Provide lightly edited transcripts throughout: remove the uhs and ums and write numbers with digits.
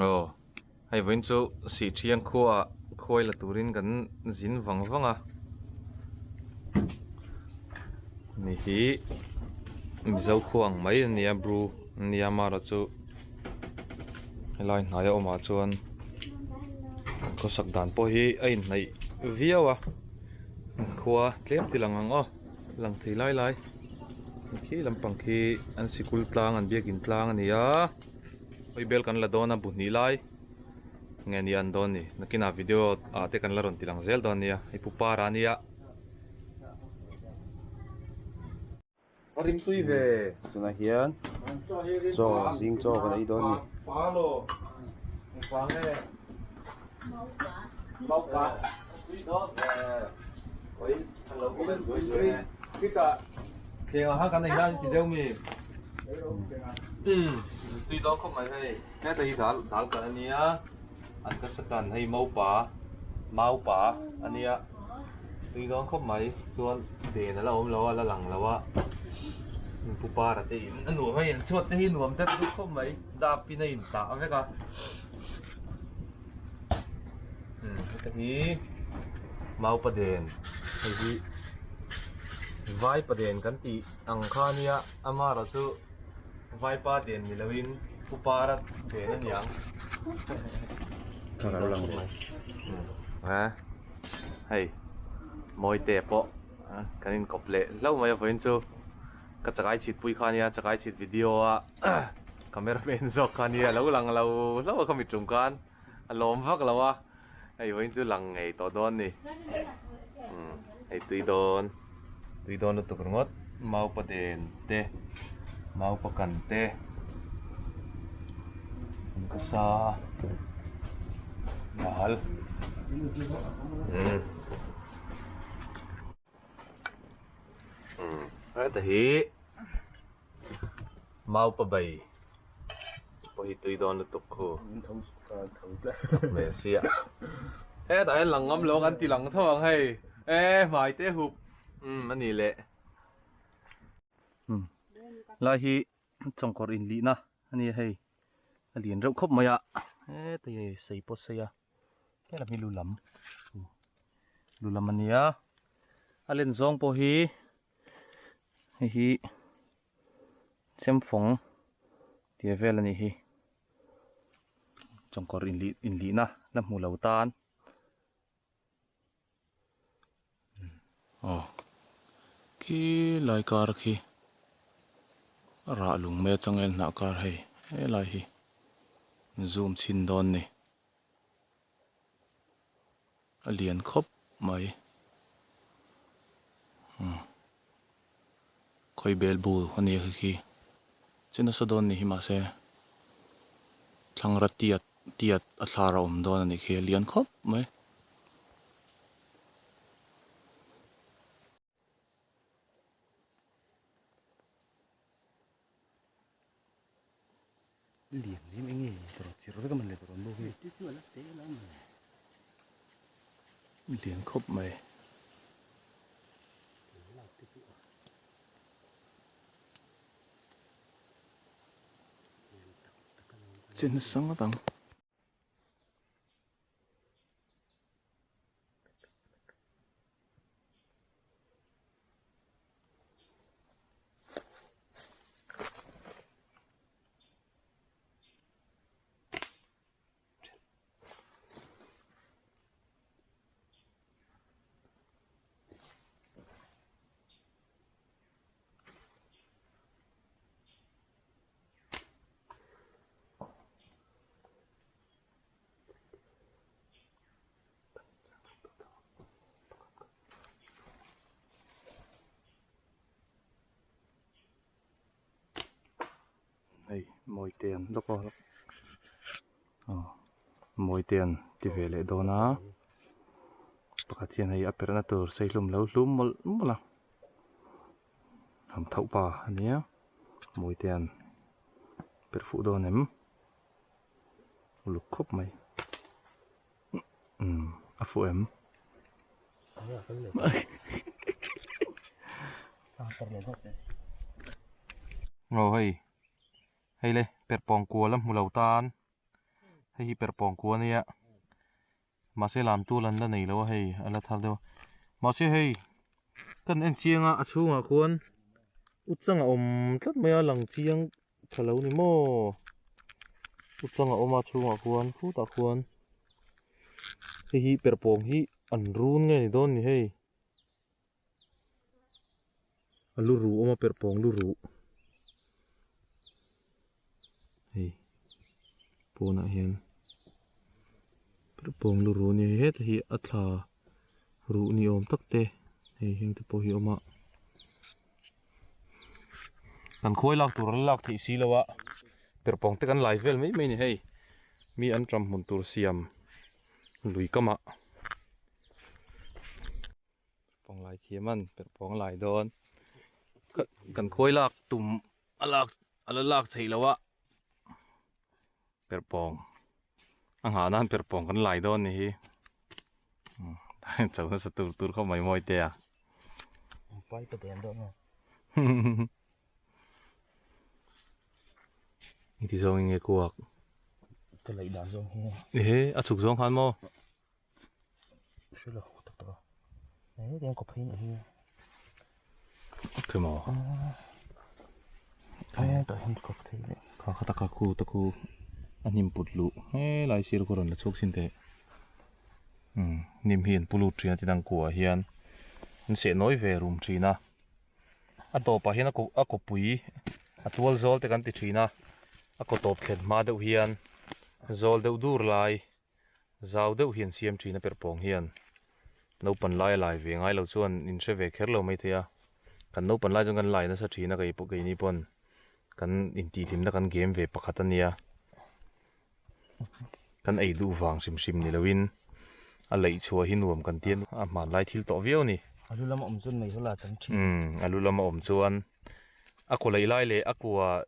Oh, hay vẫn chỗ sĩ triang khoa khôi là turin gần dính vắng vắng à. Nhi hi dấu khoang mấy nia bru nia mà đó chỗ lại nói ở mà chuan có sắc đàn po hi ai này viau à khoa tlem ti lang ang o lang thei lai lai khi lampang khi an sikul tlang an biakin tlang ania oi bel kan la dona bu ni lai nghe ni an don ni nakina video te kan la ron tilang zel don nia ipupa ra nia rim tui về Suna hian cho zing cho cái đấy đó nhỉ. phá lô phá nghe bao phá đó với thằng lớn của bên dưới cái cả thì ở hai cái này ra thì đâu mi tuy đó không phải hay nghe thấy đảo cái này á anh có sắc đàn hay mau phá anh á tuy đó không mấy chuan để nó là ôm lâu là lằng lâu á pupa ra tin anh nuôi hay chuột thế nuôi thế không mấy đạp pin này tạo vậy cả cái mau pa din hay vai pa din kan ti ang khania ama ra chu vai pa din milawin pupa ra de na yang Thằng nào lằng rồi. ha hay moi te po kanin kople lâu mai voin chu ka chakai chit pui khania chakai chit video a cameraman zo khania lo lang lo khami tum kan alom vak lawa ai voin chu lang ngei to don ni ai tui don nó tục ngot mau pa den te mau pa kan te ka sa mahal ta hi mau pa bay po hi tui don tục khu Malaysia ta anh lang ngam lo kan ti lang thong hay mai te hup anh ni le lai hi chongkor in li na ani hei alien rau khop maya te sei po sei a ke la mi lulam ania alen zong po hi xem phong tia vel ani hi chongkor in li na lam mu lo tan ki lai kar khi ra lung me changel na kar hei lai hi zoom chin don ni alien khop mai khoi bel bu ani khi china sa don ni hi ma se thlangra tiat a thlara om don ani khi alien khop mai Liền đi mấy nghề rồi chỉ rồi cái mình lại rồi mua cái liền khop mai trên sáng tầng đây mồi tiền đó có mồi tiền thì về lại đó na bác thiên hay áp na tur xây lùm lâu lùm một là hầm thấu bà nhé mồi tiền bể phụ đồ ném lục khúc mày phụ em rồi hay le per pong cua lắm mù lầu tan hi per pong ko ania ma se lam tu lan la nei lo hei ala thal do ma se hei kan en chianga a chunga khuan uchanga om tlat mai a lang chiang thalo ni mo uchanga oma chunga khuan phuta khuan hi per pong hi an run nge ni don ni hei alu ru oma per pong lu ru hei pona hian per pong lu ru ni het hi a thla ru ni om takte hei heng te po hi oma kan khoi lak tur lak thi si lawa per pong te kan lai vel mai mai ni hei mi an tram mun tur siam lui kama pong lai thiaman per pong lai don kan khoi lak tum ala lak thei lawa per pong ang ha nan per pong kan lai don ni hi cháu nó sẽ tur không mấy môi tè Pai cái tiền đó mà. thì do nghe cuộc Cái lấy đàn rong he. ê à chụp rong hắn mò Sẽ là thật đó. Đấy, đen có phim ở here. cái mò Ai tại hình có thế đấy. khá khá ta khu anh nim bút lụ ê lại xí rồi là chụp xin thế nim hiền bút lụ chuyện thì đang của hiền anh sẽ nói về room chuyện na anh tổ pa hiền à có bụi à tual zol te kan ti chuyện na à có top khen ma đâu hiền zol đâu dur lại zau đâu hiền xiêm chuyện na per pong hiền nấu pan lai về ngay lâu chuan in sẽ về khéo lâu mấy thế à kan nấu pan lai chung kan lai na sa chuyện na cái bộ cái ni pon kan in ti thim na kan game về pakhat ania kan ei du wang sim ni lawin a lei chua hi nuam kan tian a man lai thil to viau ni Alu lama om chun này số là chẳng chi. alu lama om chuan a ko lei lai le a kwa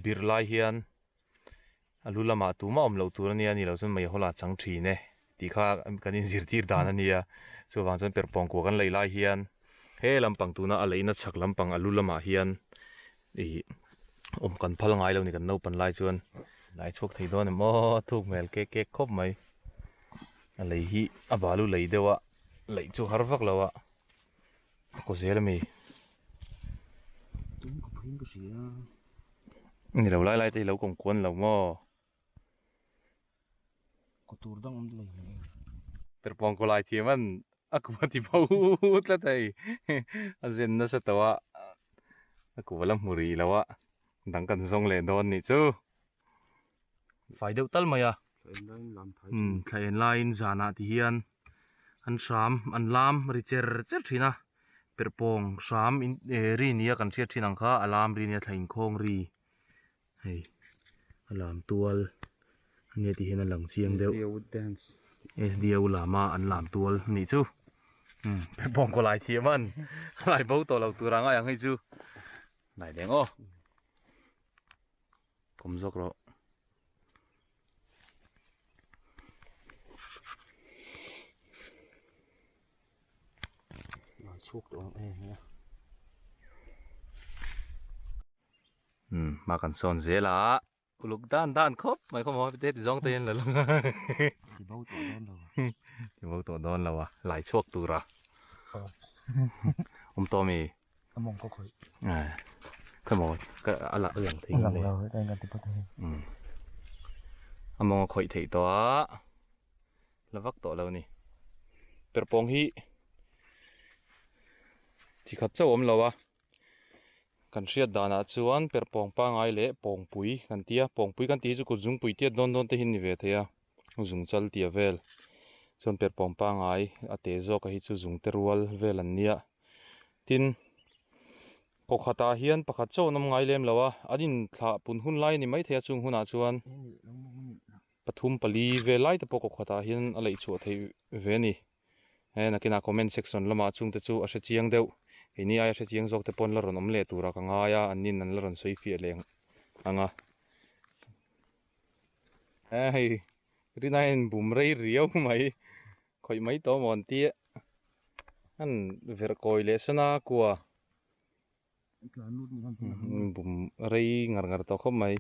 bir lai hian alu lama tu ma om lo tur ania ni lo chun mai hola chang thi ne ti kha kan in zir tir dan ania chu wang chun per pong ko kan lei lai hian he lampang tu na a leina chak lampang alu lama hian i om kan phal ngai lo ni kan no pan lai chuan lai chok thei don mo thuk mel ke khop mai a lei hi a balu lei dewa lei chu har vak lawa ko zel mi Đúng có phim cái gì á. ni lo lai te lo kong kon lo mo Có tour đang om lấy. per pong ko lai thiaman aku ti pau tla tai azen na sa tawa aku wala muri lawa dang kan zong le don ni chu phải deuh tal mai à Phải lên làm phải. thai line zana ti hian an ram an lam ri cher thina per pong ram in ri nia kan ria thinang kha alam ri nia thlain khong ri hei alam tual ania ti hian a lang chiang deuh They would dance. SDO lama an lam tual ni chu per pong ko lai thiaman lai bo to lo turanga yang hei chu nai deng o kom jok ro Mà chuốc đó em nhá. ma kan son zela uluk dan khop mai ko mo te zong te la lang Thì bao tuổi đó đâu. ti mo to don lawa lai chok tura to mi Em mong có khởi. ka mo ka ala eng thing Làm le rồi đây là tiếp theo. among khoi thei to lavak to lo ni per pong hi chi khat chaw om lawa kan riat dana chuan per pong pa ngai le pong pui kan tia pong pui kan ti chu ku zung pui tia don te hin ni ve thea zung chal tia vel chon per pong pa ngai ate zo ka hi chu zung te rual vel an nia tin ko khata hian pakhat chaw nam ngai lem lawa adin thla pun hun lai ni mai thea chung huna chuan pathum pali ve lai te pok ko khata hian a lei chu thei ve ni he na kina comment section lama chung te chu a hre chiang deuh ini ai hre chiang jok te pon la ron om le tura ka nga ya anin an la ron soi fi leng anga hei rinain bum rei riau mai khoi mai to mon ti an ver koi le sana kwa bum rei ngar to khom mai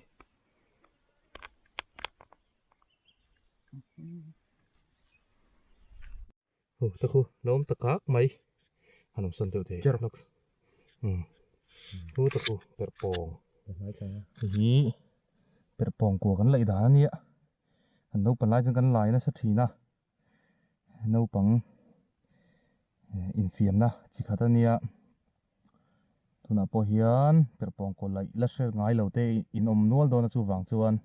ta khu lom ta kak mai hanam san teu the nok ta khu per pong hi per pong ko kan lai da ni an no pan lai jang kan lai na sa thina no pang in fiam na chi khata nia tuna po hian per pong ko lai la se ngai lo te in om nual do na chu wang chuan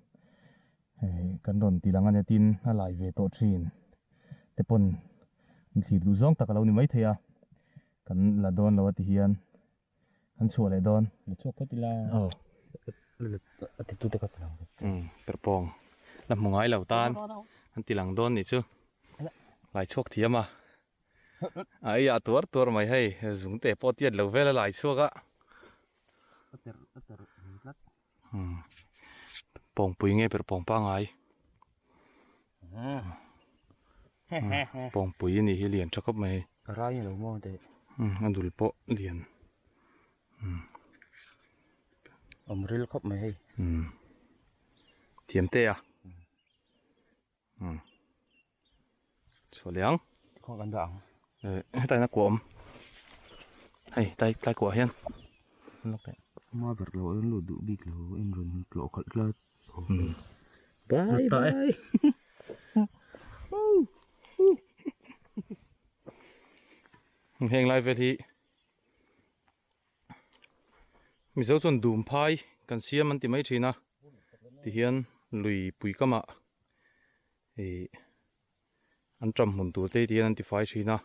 kan ron tilang ania tin a lai ve to thin te pon thlir du zong tak lo ni mai theia kan la don lo ti hian kan chu le don le chok pati la ati tu te ka tlang per pong la mungai lo tan an tilang don ni chu lai chok thiama ai ya tur mai hei zung te po tiat lo vela lai chuka pong pui nge per pong pa ngai pong pui ni hi lian thakap mai rai lo mo te andul po lian ril khop mai hei thiam te à số liang không cần đảng tay nó cuộm hay tay của hiên lúc đấy mà vật lỗ lỗ đủ bịt lỗ em rồi lỗ cật lợt bye bye hẹn lại về thì mình sẽ chọn đùm phai cần xiêm anh tìm mấy chuyện à thì hiên lùi bụi cam ạ thì anh trầm hồn tủ tê thì anh tìm phai chuyện à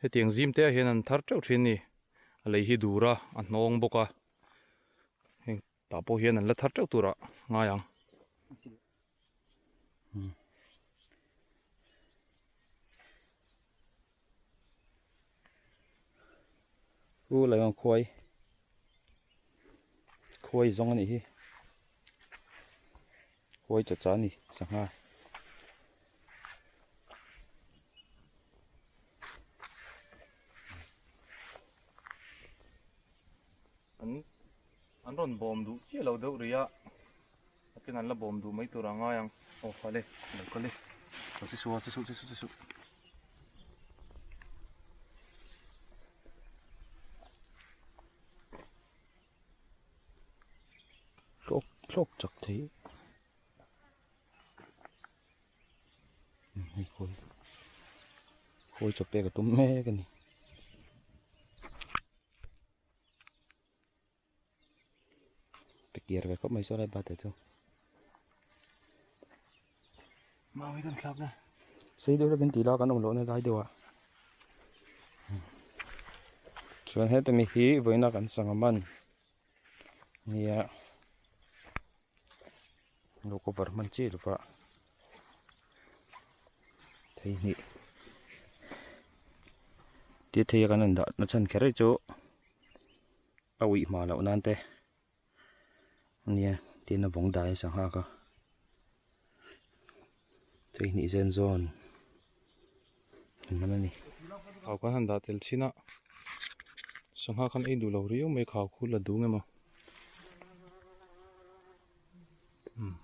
thế tiếng zim tê hiên anh thắt trâu chuyện nè lấy hi đủ ra anh nong bốc à ta po hiên anh lật thắt trâu tủ ra ngay ang lại còn khôi giống này hi khôi chặt chắn này sang ha anh ron bom đủ chia lâu đâu rồi ạ cái này là bom đủ mấy tủ ra ngay ang phải lên có lên chỉ số lốp chặt thế khôi chụp cái tôm mê cái này kia rồi có mấy số đây ba tới chưa mau đi đừng sập nè xây đâu là bên tí lo cái đồng lỗ này lại được à chuyện hết mình khí với nó cần sang mặn nha nó có vật mình chết được vậy thấy nhỉ tiếp theo cái này nó chân khé chỗ ao bị mà lậu nan tê nha thì nó vòng đáy sang ha cơ thấy nhỉ gen zone mana ni khảo quan hành đã tel xin á sang ha khăn in đủ lâu riu mấy khảo khu là đúng em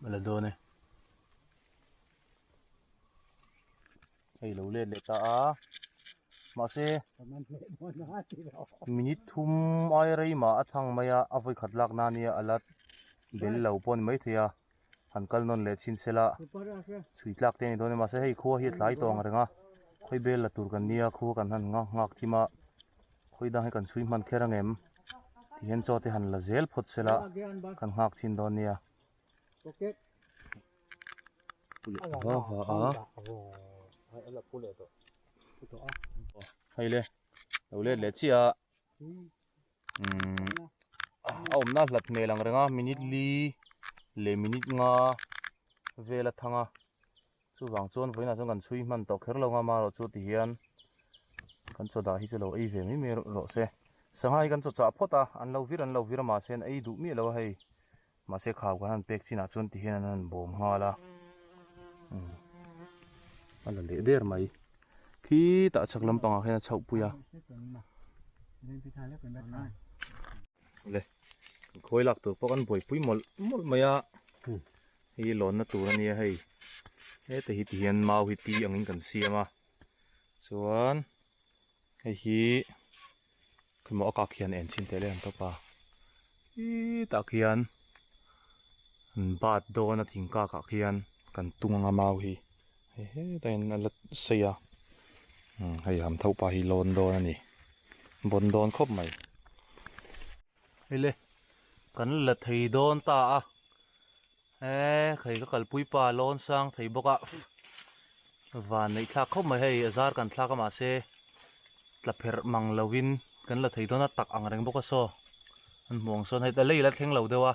là đồ này hay lâu lên để ta mà xe minute thum ai rồi mà thằng mày à vui khát lạc nani alat bên lâu pon mấy thia hàn cal non lệ xin xe la suy lạc tên đó mà xe hay khua hiệt lái tòng rồi nga khơi bê là tụt gần nia khua gần hàn ngọc ngọc thì mà khơi đang hay cần suy man khe răng em thì hiện cho thì hàn là zel phốt xe la cần ngọc xin đó nia hay lên đầu lên lệ chi à ông na lật mè lang renga minute li le minute nga về là thanga chu wang chuan với na chuan kan chui man to kher lo nga ma ro chu ti hian kan cho da hi chu lo ei ve mi me ro se sanghai kan cho cha phota an lo vir ma sen ei du mi lo hei ma se khaw kan pek china chuan ti hian an bom hala ala le der mai khi ta chak lam panga hena chau puya le khoi lak tu pakan boi pui mol maya hi lon na tur ania hei te hi ti hian mau hi ti angin kan siama chuan hei hi khimo aka khian en chin tele an to pa hi ta khian bat do na thing ka khian kan tunga mau hi he ten ala seya hei ham thau pa hi lon do na ni bon don khop mai hele kan la thei don ta a khei ka kalpui pa lon sang thei boka van nei thla khop mai hei azar kan thla ka ma se tla pher mang lovin kan la thei don a tak ang reng boka so an mong son hei ta lei la thleng lo dewa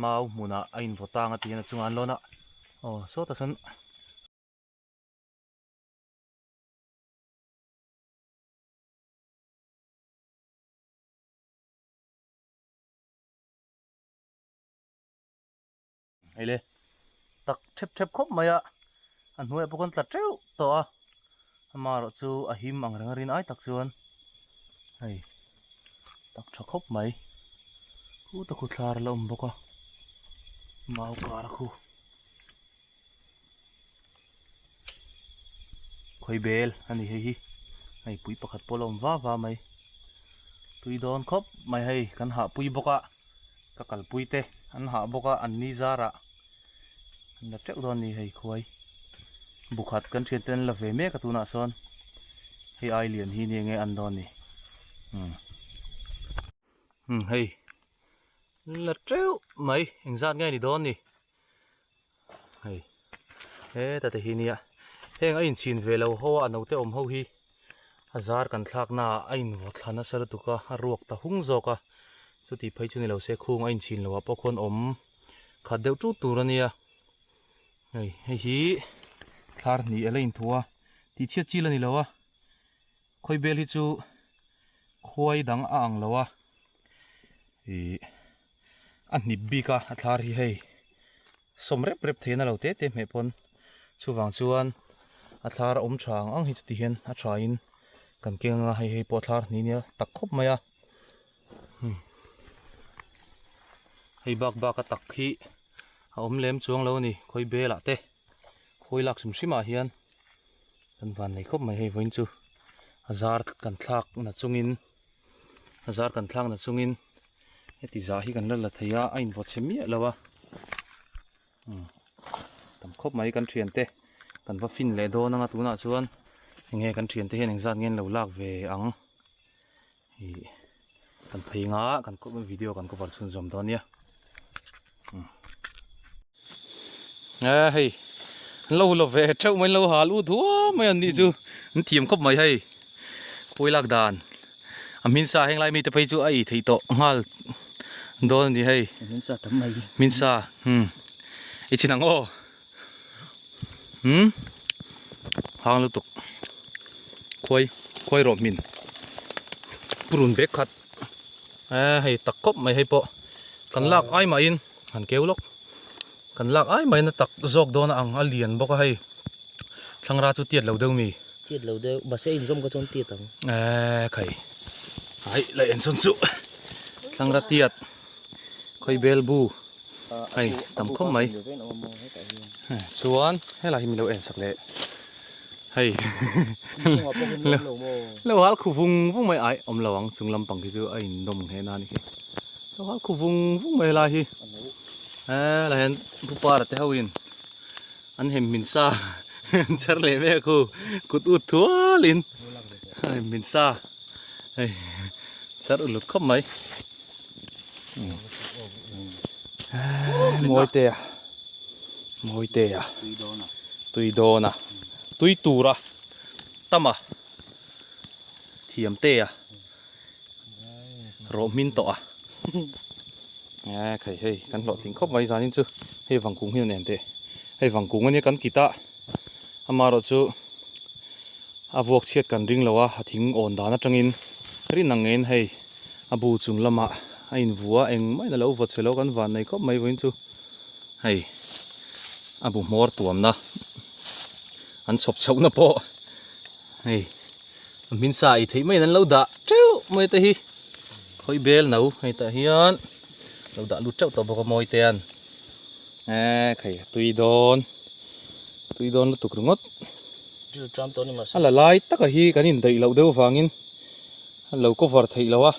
mau muna ain votanga ti na chungan lona so ta san hele tak thep khop maya an huai pokon tla treu to a amaro chu a him ang rangarin ai tak chuan hei tak tha khop mai ku ta khu thlar lom boka mau kar khu khoi bel ani hei hei pui pakhat polom wa mai tui don khop mai hei kan ha pui boka ka kal pui te an ha boka an ni zara na trek don ni hei khoi bukhat kan thian ten la ve me ka tuna son hei ai lian hi ni nge an don ni hei la treu mai engzat ngai ni don ni hei ta te hi nia heng a in chin ve lo ho a no te om ho hi hazar kan thlak na a in vo thlana sar tu ka a ruak ta hung zo ka chu ti phei chu ni lo se khung a in chin lo a pokhon om khat deuh tu tur ania hei hi thlar ni ala in thua ti chiat chi la ni lo a khoi bel hi chu khoi dang a ang lo a an nip bi ka a thlar hi hei som rep theina lo te me pon chuwang chuan a thlar om thang ang hi ti hian a tha in kan kenga hei po thlar ni nia tak khop maya hei bak a tak khi a om lem chuang lo ni khoi bela te khoi lak sim sima hian kan van nei khop mai hei voin chu hazar kan thlak na chungin heti za hi kan la theia a in vot semi lawa tam khop mai kan thian te kan va fin le do na tuna chuan nge kan thian te hian engzat ngen lo lak ve ang hi kan phei nga kan ko video kan ko par chun zom don nia hei lo ve treu mai lo hal u thua mai an ni chu thiam khop mai hei khoi lak dan amin sa heng lai mi te phei chu ai thei to ngal don ni hei min sa ichinang o hang lu tuk khoi ro min purun bek khat hei tak kop mai hei po kan lak ai ma in han keulok kan lak ai mai na tak zok don ang alian boka hei thangra chu tiat lo deu mi tiết lâu đây bà sẽ in zoom có chọn tiết tầng khai ai lại en son su thangra tiat khoi bel bu ai tam khom mai chuan hela hi mi lo en sak le hei lo hal khu vung mai ai om lawang chunglam pang ki chu ai nom he na ni ki lo hal khu vung mai la hi la hen bu par te hawin an hem min sa char le me khu kut ut thua lin min sa hei char ulut khom mai môi tè à tùy đồ nè tùy tù ra tâm à thiểm tè à rộ min tọ à khẩy hay cắn lọ tính khóc mấy giá nên chứ hay vàng cúng hiền nền tè hay vàng cúng anh cắn kita ama rồi chứ vuộc chiết cắn ring lâu à thính ổn đá nó trăng in rin năng in hay abu chung lama anh vua anh mấy là lâu vật sẽ lâu cắn vàn này khóc mấy với chứ hay abu mor tuam na an chop chau na po hey min sa I thei mai nan lo da treu mai ta hi khoi bel nau hay ta hian lo da lu treu to bok moi te an à khẩy tùy đòn nó tục ngót Chứ trăm tôi nhưng mà là lai tất cả hi cái nhìn thấy lâu đâu vàng in lâu có vợ thấy lâu à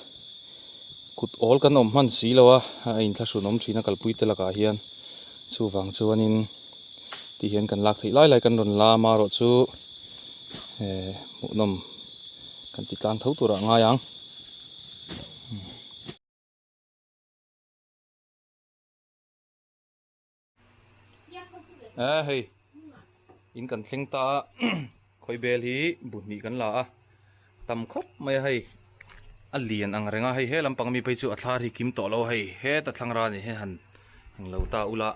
cút all cái nôm man xí lâu à anh ta sụn nôm chỉ nó cái bụi tê là cả hiền chú vàng chú anh in thì hiền cần lạc thấy lai cần đồn la mà rồi chú một nôm cần tịt lang thấu tụ ra ngay ang hey in cần theng ta khoi bel hi bụt mi kan la tam khop mai hay alian ang renga hay he lampang mi pai chu athlar hi kim to lo hay he ta thlangra ni he han lo ta ula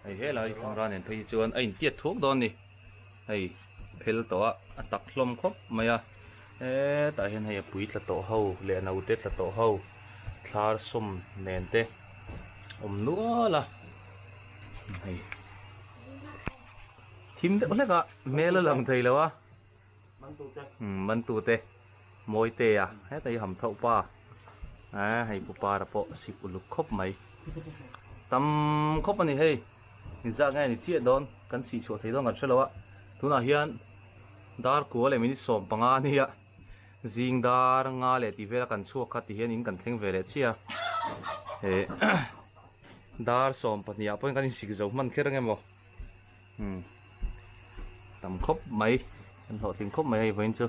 hay he lai thlangra nen pai chuan ain tiat thuk don ni hay phel to a tak hlom khop maya ta hen hay pui tla to ho le nau te tla to ho thlar som nen te nu la hay thím te ole ka mela lang thei lo a man tu te moi te à hết tay hầm thậu pa hay bu pa ra po sip uluk khop mai tam khop ani hey ni za ngai ni chi don kan si chu thei don kan chelo a tuna hian dar ko le mini som panga ni ya jing dar nga le ti vela kan chu khat ti hian in kan thleng vele chia he dar som pania pon kan sik zo man kher ngemo tam khop mai kan ho thing khop mai vein chu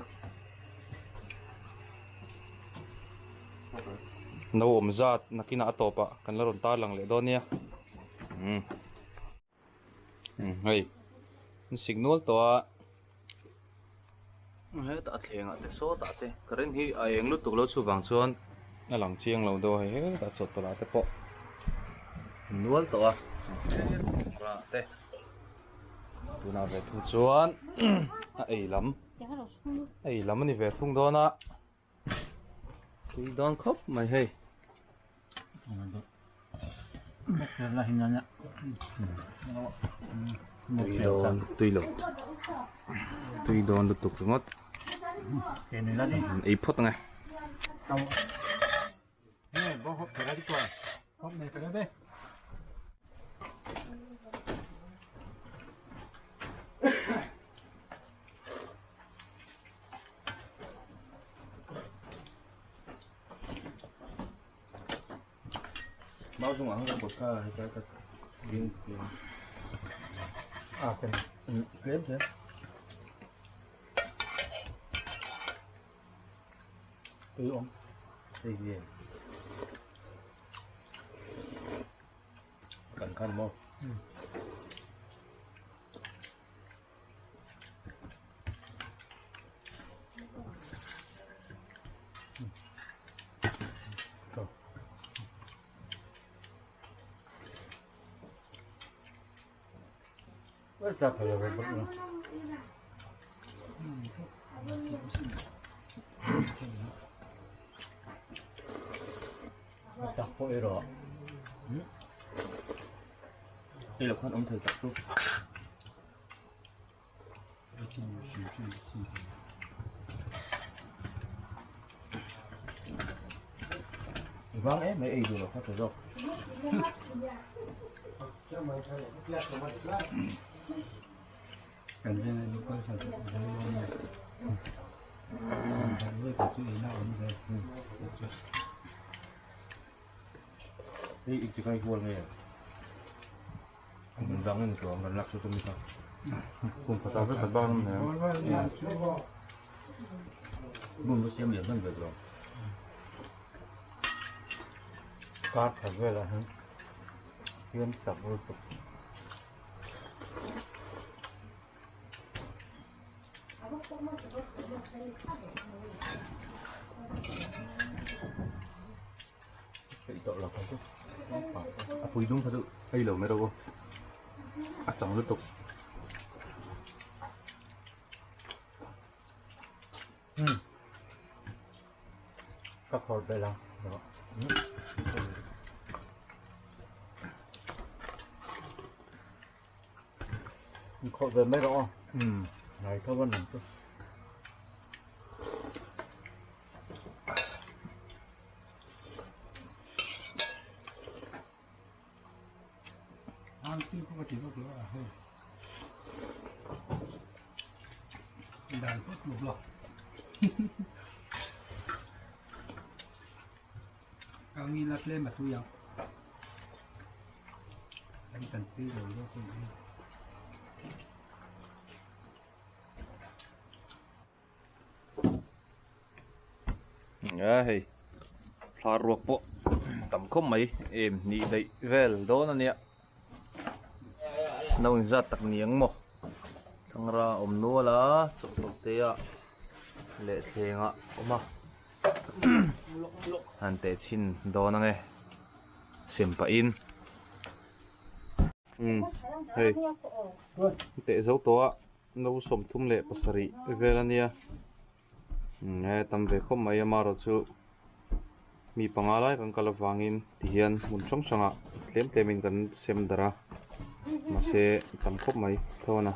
nấu ôm zat nakina atopa kan la ron tar lang le don nia hei signal to a he ta thlenga te so ta te karen hi a eng lu tuk lo chu wang chuan na lang chiang lo do he ta chot to la te po nual to a ra te tuna ve thu chuan a ei lam ni ve thung do na tui don khop mai hei là hình nhá tui don lu tuk ngót cái này là đi ei phot ngay tao nè bó hộp cái đó đi qua hộp này cái đó đây bao dung ăn bột ca cái viên cái game thế từ ông thì gì cẩn thận không chắc phải là vậy nữa chắc phải rồi đây là con ông thầy tập luôn vâng ấy mấy ấy rồi phát rồi cảnh như này có sản xuất đấy với cả chữ nào cũng vậy đi chỉ phải vuông này mình răng lên chỗ mình lắc cho tôi sao cùng phải tao với phải bao năm nữa buồn có xem điểm hơn vậy rồi cát phải về là hả chuyên tập vô tục cái tội là không có pui đúng thật sự hay lẩu mấy đâu không chẳng liên tục các hồi về làm đó khổ về mấy rõ này thôi vẫn làm thôi Được rồi. Cao nghi lật lên mà thui không? Anh cần tí rồi đó không đi. Hei, thà ruột bộ, tầm không mấy em nị đậy vel đó nè nè, nấu ra tắc niếng mò, thằng ra nua lá, chụp chụp tê à, lệ thề ngạ, mà, anh tê chín đó nè, xem pa in, hei, tê dấu to, nấu sôm thum lệ pasari vel nè, nghe tầm về không mấy mà rồi chú. Mi pangalai kan kalavangin tihian mun chong changa tlem tlemin kan sem dara mase tam khop mai thona